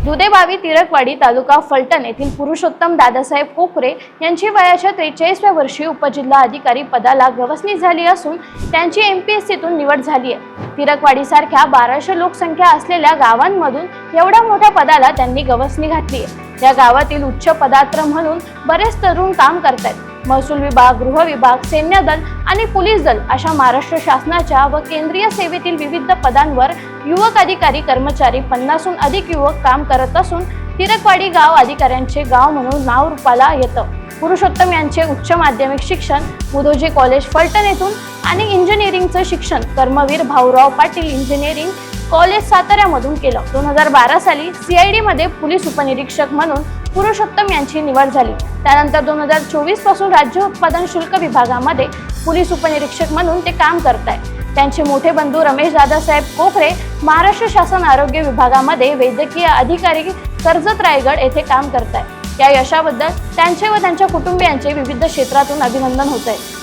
दुधेबावी तिरकवाडी तालुका फलटण येथील पुरुषोत्तम दादासाहेब कोकरे यांची वयाच्या 43व्या वर्षी उपजिल्हा अधिकारी पदाला गवसणी झाली असून त्यांची MPSCतून निवड झाली आहे। तिरकवाडी सारख्या 1200 लोकसंख्या असलेल्या गावांमधून एवढ्या मोठ्या पदाला त्यांनी गवसणी घातली आहे। या गावातील उच्च पदाधिकारी म्हणून बरेच तरुण काम करतात। महसूल विभाग, गृह विभाग, सैन्य दल आणि पोलीस दल अशा महाराष्ट्र शासनाच्या व केंद्रीय सेवेतील विविध पदांवर युवक अधिकारी कर्मचारी 50हून अधिक युवक काम करत असून तिरकवाडी गाव अधिकाऱ्यांचे गाव म्हणून नाव रूपाला येतं। पुरुषोत्तम यांचे उच्च माध्यमिक शिक्षण मुधोजी कॉलेज फलटण येथून आणि इंजिनिअरिंगचे शिक्षण कर्मवीर भाऊराव पाटील इंजिनिअरिंग कॉलेज साताऱ्यामधून केलं। 2012 साली CID मध्ये पोलीस उपनिरीक्षक म्हणून पुरुषोत्तम यांची निवड झाली। त्यानंतर 2024 पासून राज्य उत्पादन शुल्क विभागामध्ये पोलीस उपनिरीक्षक म्हणून ते काम करतायत। त्यांचे मोठे बंधू रमेश दादासाहेब कोकरे महाराष्ट्र शासन आरोग्य विभागामध्ये वैद्यकीय अधिकारी कर्जत रायगड येथे काम करतायत। या यशाबद्दल त्यांचे व त्यांच्या कुटुंबियांचे विविध क्षेत्रातून अभिनंदन होत आहे।